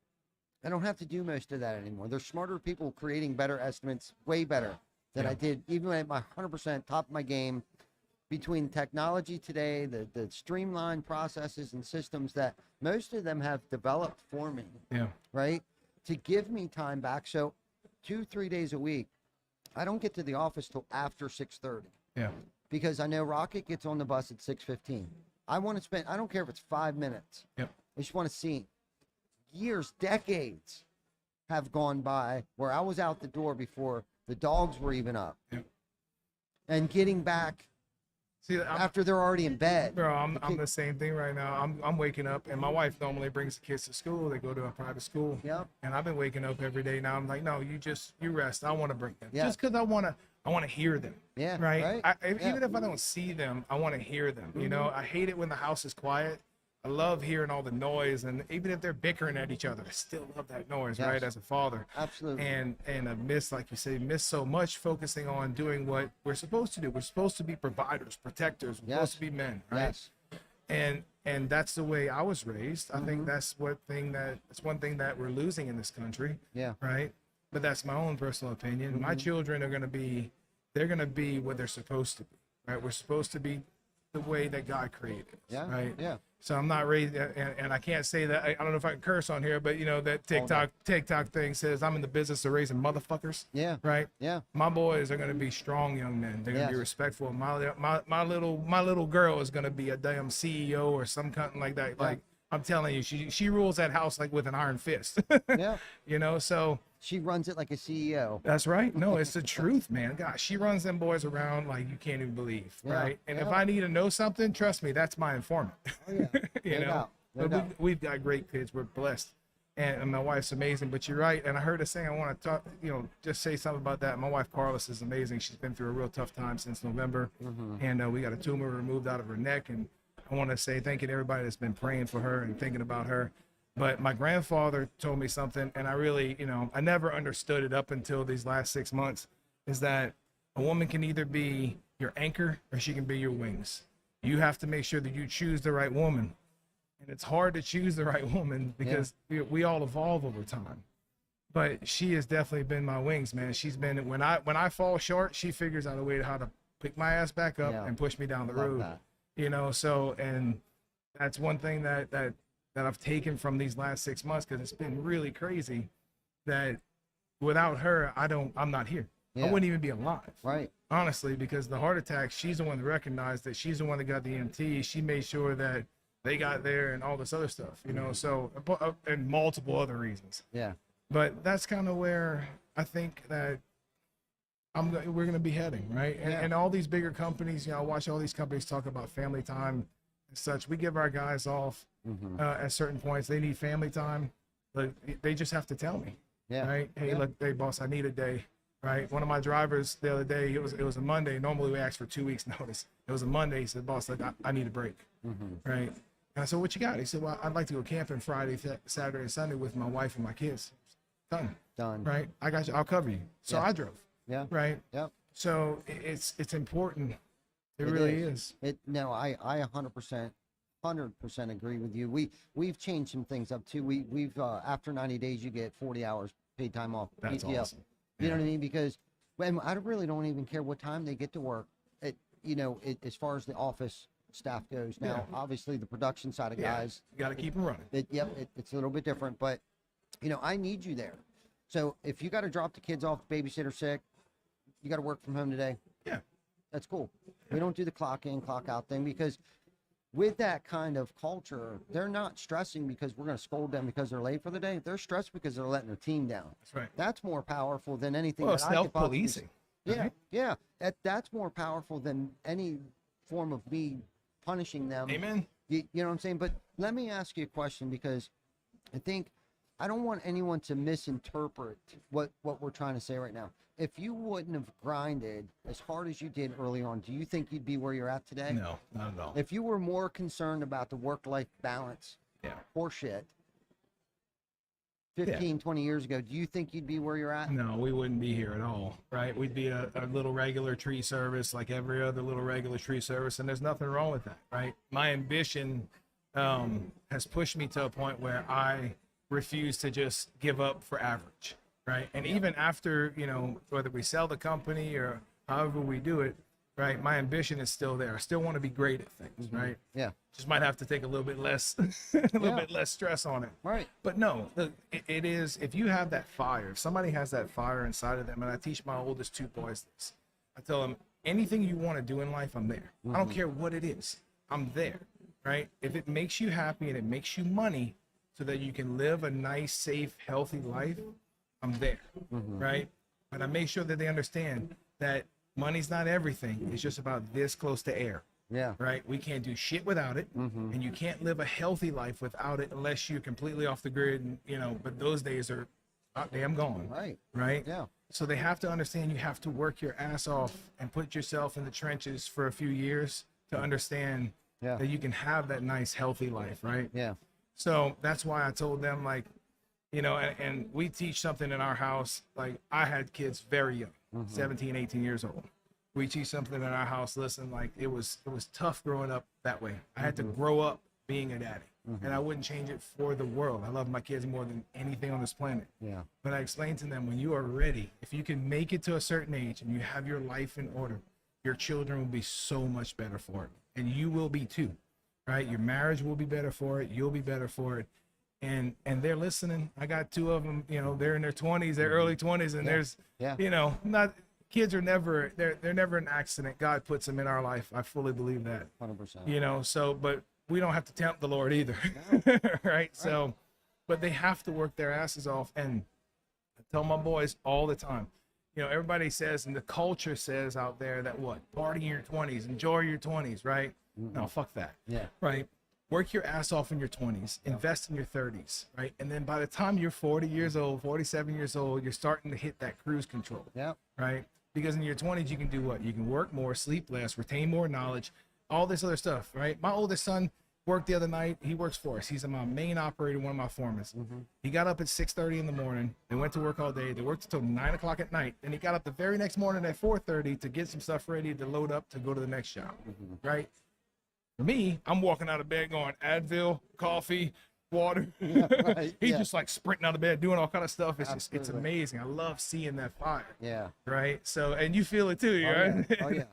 I don't have to do most of that anymore. There's smarter people creating better estimates, way better than I did, even at my 100% top of my game. Between technology today, the streamlined processes and systems that most of them have developed for me, right, to give me time back. So 2-3 days a week, I don't get to the office till after 6:30. Because I know Rocket gets on the bus at 6:15. I want to spend, I don't care if it's 5 minutes. I just want to see him. Years, decades have gone by where I was out the door before the dogs were even up. And getting back after they're already in bed. Bro, I'm the same thing right now. I'm waking up, and my wife normally brings the kids to school. They go to a private school. And I've been waking up every day now. I'm like, no, you rest. I want to bring them. Just because I want to hear them. Right? Even if I don't see them, I want to hear them. You know, I hate it when the house is quiet I love hearing all the noise, and even if they're bickering at each other, I still love that noise, right? As a father, Absolutely. And I miss, like you say, miss so much focusing on doing what we're supposed to do. We're supposed to be providers, protectors. We're supposed to be men, right? Yes. And that's the way I was raised. I think that's one thing that we're losing in this country. Yeah. Right. But that's my own personal opinion. My children are they're gonna be what they're supposed to be. Right. We're supposed to be the way that God created us. Yeah. Right. Yeah. So I'm not raised, and I can't say that. I don't know if I can curse on here, but you know that TikTok thing says I'm in the business of raising motherfuckers. Yeah. Right. Yeah. My boys are gonna be strong young men. They're gonna be respectful. My little girl is gonna be a damn CEO or some kind like that. Yeah. Like I'm telling you, she rules that house like with an iron fist. Yeah. You know, so She runs it like a CEO. that's right. No, it's the truth, man. Gosh, she runs them boys around like you can't even believe, Yeah, right? And if yeah. I need to know something, trust me, that's my informant. Oh, yeah. You No know, doubt. No but doubt. we've got great kids. We're blessed, and my wife's amazing. But you're right, and I heard a saying. I want to talk, just say something about that. My wife Carlos is amazing. She's been through a real tough time since November, and we got a tumor removed out of her neck. And I want to say thank you to everybody that's been praying for her and thinking about her. But my grandfather told me something, and I really, I never understood it up until these last 6 months, is that a woman can either be your anchor or she can be your wings. You have to make sure that you choose the right woman. And it's hard to choose the right woman because we all evolve over time. But she has definitely been my wings, man. She's been, when I fall short, she figures out a way how to pick my ass back up and push me down the road. That. So, and that's one thing that I've taken from these last 6 months, because it's been really crazy that without her, I'm not here. I wouldn't even be alive. Right. Honestly, because the heart attack, she's the one that recognized that, she's the one that got the EMT. She made sure that they got there and all this other stuff, so, and multiple other reasons. Yeah. But that's kind of where I think that we're going to be heading, right? And all these bigger companies, I watch all these companies talk about family time and such. We give our guys off at certain points. They need family time. But they just have to tell me, right? Hey, look, hey, boss, I need a day, right? One of my drivers the other day, it was a Monday. Normally we ask for 2 weeks notice. It was a Monday. He said, boss, look, I need a break, right? And I said, what you got? He said, well, I'd like to go camping Friday, Saturday, and Sunday with my wife and my kids. Done. Right? I got you. I'll cover you. So I drove. Yeah. Right? Yep. So it's important. It really is. No, I 100% agree with you. We've changed some things up too. We've after 90 days you get 40 hours paid time off. That's PTO. awesome. You know what I mean? Because I really don't even care what time they get to work. As far as the office staff goes. Now, obviously the production side of guys, you got to keep them running. It's a little bit different, but I need you there. So if you got to drop the kids off, babysitter sick, you got to work from home today. Yeah. That's cool. We don't do the clock in, clock out thing, because with that kind of culture, they're not stressing because we're going to scold them because they're late for the day. They're stressed because they're letting their team down. That's right. That's more powerful than anything. Well, that self-policing. Yeah. Yeah. That's more powerful than any form of me punishing them. Amen. You know what I'm saying? But let me ask you a question, because I don't want anyone to misinterpret what we're trying to say right now. If you wouldn't have grinded as hard as you did early on, do you think you'd be where you're at today? No, not at all. If you were more concerned about the work-life balance, horseshit, 15, 20 years ago, do you think you'd be where you're at? No, we wouldn't be here at all, right? We'd be a little regular tree service like every other little regular tree service, and there's nothing wrong with that, right? My ambition has pushed me to a point where I refuse to just give up for average, right? And even after, whether we sell the company or however we do it, right, my ambition is still there. I still want to be great at things, right? Yeah. Just might have to take a little bit less, bit less stress on it. Right. But no, look, it is, if you have that fire, if somebody has that fire inside of them, and I teach my oldest two boys this, I tell them, anything you want to do in life, I'm there. I don't care what it is. I'm there, right? If it makes you happy and it makes you money so that you can live a nice, safe, healthy life, I'm there, right? But I make sure that they understand that money's not everything. It's just about this close to air. Yeah. Right. We can't do shit without it. And you can't live a healthy life without it unless you're completely off the grid. And, but those days are damn gone. Right. Right. Yeah. So they have to understand you have to work your ass off and put yourself in the trenches for a few years to understand Yeah. that you can have that nice, healthy life, right? Yeah. So that's why I told them, like, you know, and we teach something in our house. Like, I had kids very young, 17, 18 years old. We teach something in our house. Listen, like, it was tough growing up that way. I had to grow up being a daddy, and I wouldn't change it for the world. I love my kids more than anything on this planet. Yeah. But I explained to them, when you are ready, if you can make it to a certain age and you have your life in order, your children will be so much better for it, and you will be too, right? Your marriage will be better for it. You'll be better for it. And they're listening. I got 2 of them, you know, they're in their 20s, their early 20s, and there's, you know, not, kids are never, they're never an accident. God puts them in our life. I fully believe that. 100%. You know, so, but we don't have to tempt the Lord either. Right? So, but they have to work their asses off. And I tell my boys all the time, you know, everybody says, and the culture says out there that what? Party in your 20s, enjoy your 20s, right? No, fuck that. Yeah. Right? Work your ass off in your 20s, invest in your 30s, right? And then by the time you're 40 years old, 47 years old, you're starting to hit that cruise control, right? Because in your 20s, you can do what? You can work more, sleep less, retain more knowledge, all this other stuff, right? My oldest son worked the other night. He works for us. He's my main operator, one of my foremen. He got up at 6:30 in the morning. They went to work all day. They worked until 9 o'clock at night. And he got up the very next morning at 4:30 to get some stuff ready to load up to go to the next job, right? For me, I'm walking out of bed going Advil, coffee, water. He's just like sprinting out of bed, doing all kind of stuff. It's just, it's amazing. I love seeing that fire. Yeah. Right. So, and you feel it too, right? Oh yeah.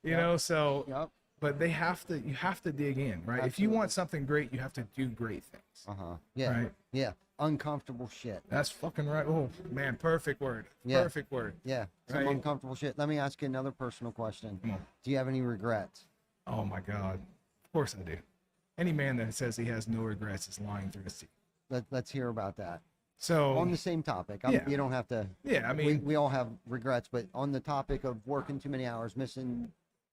You know, so, but you have to dig in, right? If you want something great, you have to do great things. Yeah. Right. Yeah. Uncomfortable shit. That's fucking right. Oh man, perfect word. Yeah. Perfect word. Yeah. Some Right. uncomfortable shit. Let me ask you another personal question. Come on. Do you have any regrets? Oh my God. Of course I do. Any man that says he has no regrets is lying through his teeth. Let's hear about that. So On the same topic. You don't have to. yeah, I mean, we all have regrets, but on the topic of working too many hours, missing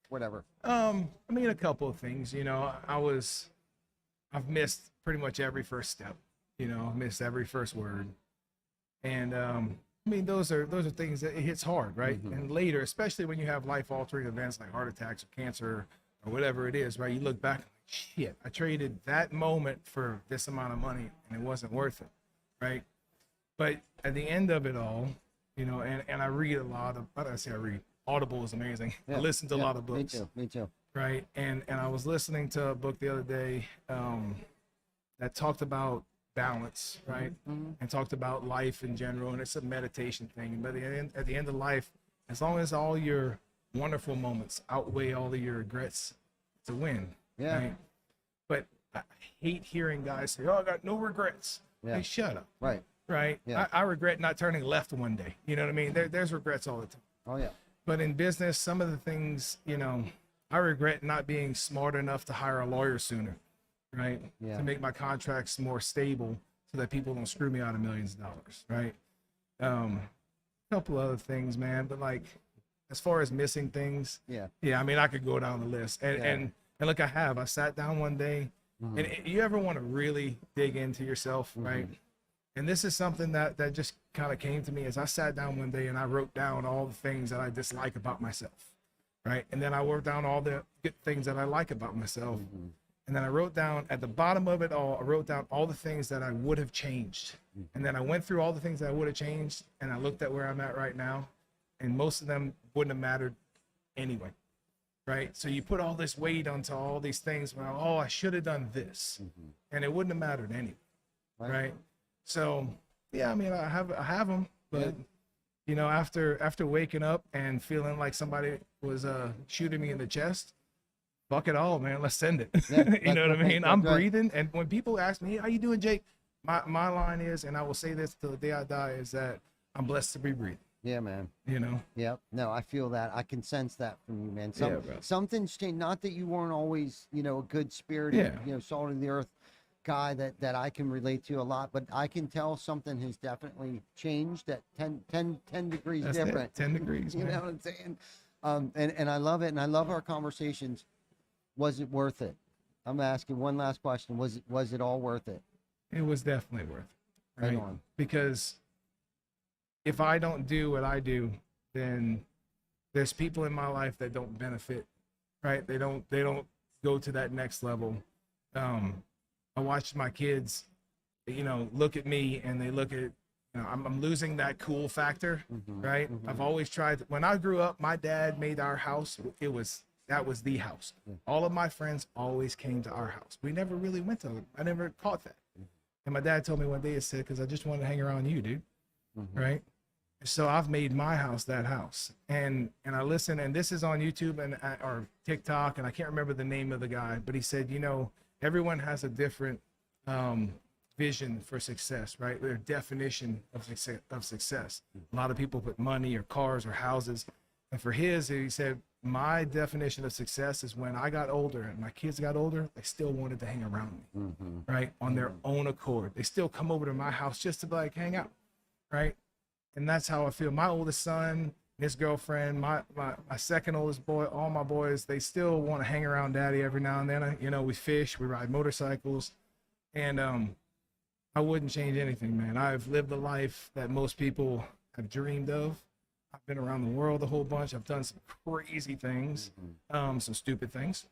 whatever. I mean, a couple of things, you know, I've missed pretty much every first step, you know, missed every first word. And, I mean, those are things that it hits hard, right? And later, especially when you have life altering events like heart attacks or cancer or whatever it is, right? You look back, like, shit, I traded that moment for this amount of money and it wasn't worth it, right? But at the end of it all, you know, and I read a lot of, how do I say I read? Audible is amazing. I listen to a lot of books. Me too. Right. And I was listening to a book the other day that talked about balance, right? And talked about life in general. And it's a meditation thing. But at the end of life, as long as all your wonderful moments outweigh all of your regrets, it's a win. Yeah. Right? But I hate hearing guys say, oh, I got no regrets. Yeah. Hey, shut up. Right. Right. Yeah. I regret not turning left one day. You know what I mean? There's regrets all the time. Oh yeah. But in business, some of the things, you know, I regret not being smart enough to hire a lawyer sooner, right? Yeah. To make my contracts more stable so that people don't screw me out of millions of dollars, right? A couple other things, man. But like, as far as missing things, yeah, I mean, I could go down the list. And look, I sat down one day, and you ever want to really dig into yourself, right? And this is something that just kind of came to me as I sat down one day and I wrote down all the things that I dislike about myself, right? And then I wrote down all the good things that I like about myself. And then I wrote down at the bottom of it all, I wrote down all the things that I would have changed. And then I went through all the things that I would have changed, and I looked at where I'm at right now, and most of them wouldn't have mattered anyway, right? So you put all this weight onto all these things, well, oh, I should have done this, and it wouldn't have mattered anyway, right? So, yeah, I mean, I have them, but you know, after waking up and feeling like somebody was shooting me in the chest, fuck it all, man. Let's send it. You know what I mean? I'm breathing, and when people ask me, hey, how you doing, Jake? My line is, and I will say this till the day I die, is that I'm blessed to be breathing. Yeah, man. You know? Yep. No, I feel that. I can sense that from you, man. Bro. Something's changed. Not that you weren't always, you know, a good spirited, you know, salt of the earth guy that I can relate to a lot, but I can tell something has definitely changed at 10 degrees That's different. 10 degrees, You man. know what I'm saying? And I love it, and I love our conversations. Was it worth it? I'm asking one last question. Was it all worth it? It was definitely worth it, right? Hang on. Because if I don't do what I do, then there's people in my life that don't benefit, right? They don't go to that next level. I watched my kids, look at me and they look at, I'm losing that cool factor, right? I've always tried. When I grew up, my dad made our house. That was the house. All of my friends always came to our house. We never really went to. I never caught that. And my dad told me one day, he said, "Because I just wanted to hang around you, dude." Right? So I've made my house that house, and I listen, and this is on YouTube or TikTok, and I can't remember the name of the guy, but he said, everyone has a different vision for success, right? Their definition of success. A lot of people put money or cars or houses, and for his, he said, my definition of success is when I got older and my kids got older, they still wanted to hang around me, right? On their own accord. They still come over to my house just to like hang out, right? And that's how I feel. My oldest son, his girlfriend, my second oldest boy, all my boys, they still want to hang around daddy every now and then. We fish, we ride motorcycles, and I wouldn't change anything, man. I've lived the life that most people have dreamed of. I've been around the world a whole bunch. I've done some crazy things, some stupid things,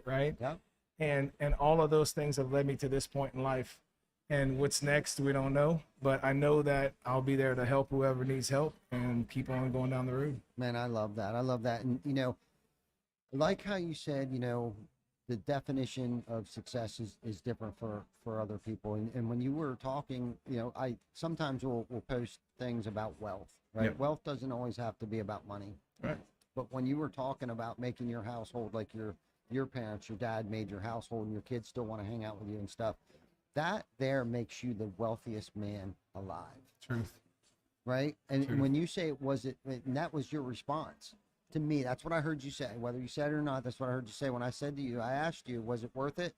right? Yeah. And all of those things have led me to this point in life. And what's next, we don't know. But I know that I'll be there to help whoever needs help and keep on going down the road. Man, I love that. I love that. And, I like how you said, the definition of success is different for other people. And when you were talking, I sometimes will post things about wealth, right? Yep. Wealth doesn't always have to be about money. Right. But when you were talking about making your household like your parents, your dad made your household and your kids still want to hang out with you and stuff, that there makes you the wealthiest man alive. Truth. Right? And Truth. when you say and that was your response to me, that's what I heard you say. Whether you said it or not, that's what I heard you say. When I said to you, I asked you, was it worth it?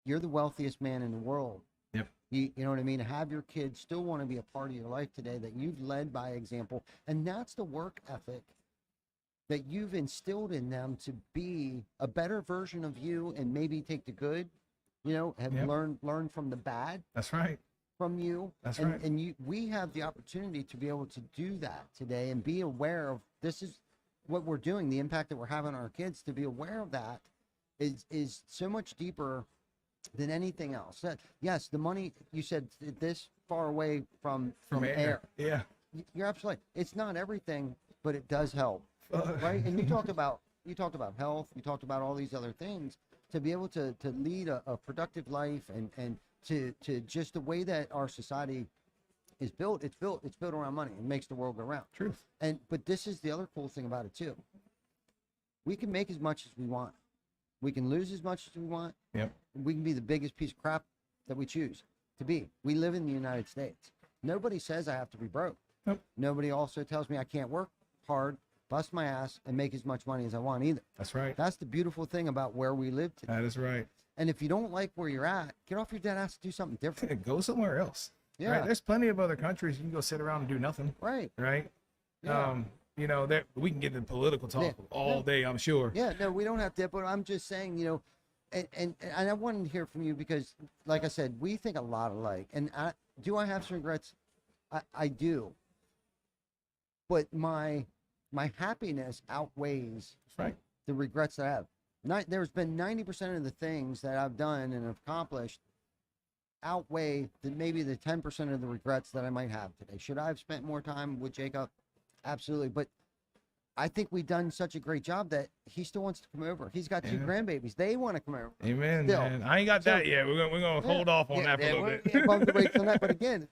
You're the wealthiest man in the world. Yep. You know what I mean? Have your kids still want to be a part of your life today, that you've led by example. And that's the work ethic that you've instilled in them to be a better version of you and maybe take the good, have Yep. learned from the bad. That's right. From you. That's and, right. And we have the opportunity to be able to do that today and be aware of this is what we're doing, the impact that we're having on our kids. To be aware of that is so much deeper than anything else. Yes, the money, you said this far away from air. Yeah. You're absolutely right. It's not everything, but it does help. Right? And you talked about health, you talked about all these other things. To be able to lead a productive life and to just the way that our society is built, it's built around money. It makes the world go round. Truth. But this is the other cool thing about it too. We can make as much as we want. We can lose as much as we want. Yep. We can be the biggest piece of crap that we choose to be. We live in the United States. Nobody says I have to be broke. Nope. Nobody also tells me I can't work hard, bust my ass, and make as much money as I want either. That's right. That's the beautiful thing about where we live today. That is right. And if you don't like where you're at, get off your dead ass and do something different. Go somewhere else. Yeah. Right? There's plenty of other countries you can go sit around and do nothing. Right. Right. Yeah. We can get into political talk all day, I'm sure. Yeah, no, we don't have to, but I'm just saying, and I wanted to hear from you because, like I said, we think a lot alike. And do I have some regrets? I do. But my happiness outweighs That's right. the regrets that I have. There's been 90% of the things that I've done and accomplished outweigh maybe the 10% of the regrets that I might have today. Should I have spent more time with Jacob? Absolutely. But I think we've done such a great job that he still wants to come over. He's got two grandbabies. They want to come over. Amen, Still. man. I ain't got that yet. We're gonna hold off on that for a little bit. Bump the brakes on that. But again,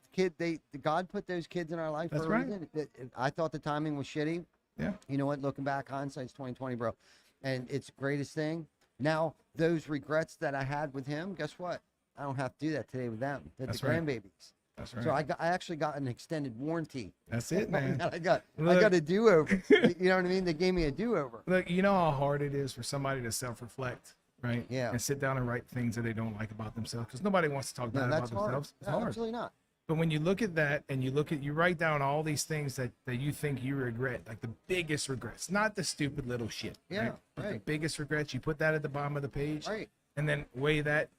God put those kids in our life That's for a right. reason. I thought the timing was shitty. Yeah. You know what? Looking back, hindsight's 20/20, bro. And it's the greatest thing. Now, those regrets that I had with him, guess what? I don't have to do that today with them. They're the That's right. grandbabies. That's right. So I actually got an extended warranty. That's it, man. I got a do-over. You know what I mean? They gave me a do-over. Look, you know how hard it is for somebody to self-reflect, right? Yeah. And sit down and write things that they don't like about themselves, because nobody wants to talk bad about That's hard. themselves. It's No, hard. absolutely not. But when you look at that and you write down all these things that you think you regret, like the biggest regrets, not the stupid little shit. Yeah, right? But the right. biggest regrets, you put that at the bottom of the page, Right. and then weigh that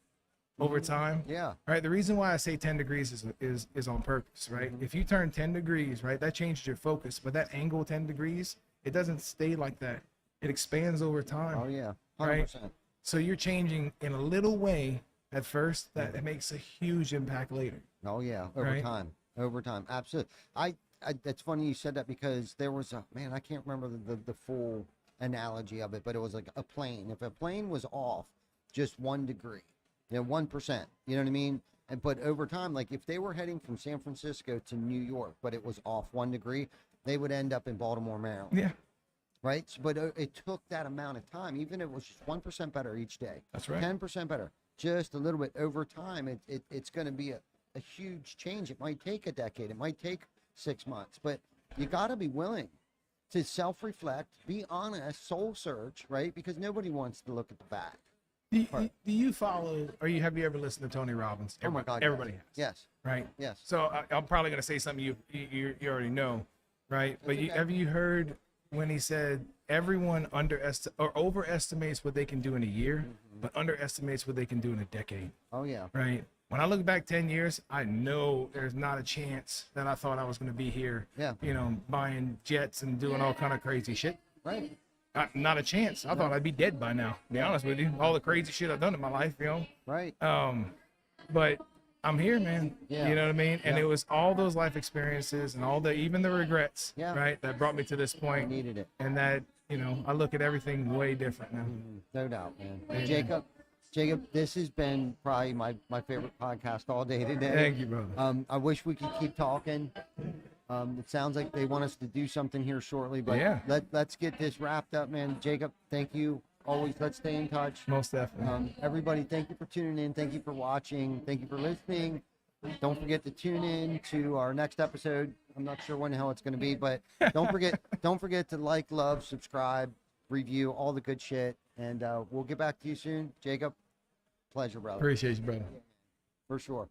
over time. Yeah. Right. The reason why I say 10 degrees is on purpose, right? If you turn 10 degrees, right, that changes your focus. But that angle 10 degrees, it doesn't stay like that. It expands over time. Oh yeah. right? 100%. So you're changing in a little way at first that it makes a huge impact later. Oh yeah, over Right. time, over time, absolutely. I That's funny you said that because there was a man, I can't remember the full analogy of it, but it was like a plane. If a plane was off just 1 degree, 1%, you know what I mean? And but over time, like if they were heading from San Francisco to New York, but it was off 1 degree, they would end up in Baltimore, Maryland. Yeah, Right. But it took that amount of time, even if it was just 1% better each day. that's right. 10% better, just a little bit over time. It's going to be a huge change. It might take a decade. It might take 6 months, but you got to be willing to self-reflect, be honest, soul search, right? Because nobody wants to look at the back. Do you follow, or have you ever listened to Tony Robbins? Oh my God. Everybody has. Yes. Right? Yes. So I'm probably going to say something you already know, right? But okay. have you heard when he said everyone overestimates what they can do in a year, but underestimates what they can do in a decade, Oh yeah. right? When I look back 10 years, I know there's not a chance that I thought I was going to be here, Yeah. buying jets and doing all kind of crazy shit. Right. Not a chance. I thought I'd be dead by now, to be honest with you. All the crazy shit I've done in my life, Right. But I'm here, man. Yeah. You know what I mean? And Yeah. it was all those life experiences and even the regrets, Yeah. right, that brought me to this I point. needed it. And that, I look at everything way different now. No doubt, man. Amen. Jacob, this has been probably my favorite podcast all day today. Thank you, brother. I wish we could keep talking. It sounds like they want us to do something here shortly, but Yeah. let's get this wrapped up, man. Jacob, thank you. Always, let's stay in touch. Most definitely. Everybody, thank you for tuning in. Thank you for watching. Thank you for listening. Don't forget to tune in to our next episode. I'm not sure when the hell it's going to be, but don't forget to like, love, subscribe, review, all the good shit. And we'll get back to you soon. Jacob, pleasure, brother. Appreciate you, brother. For sure.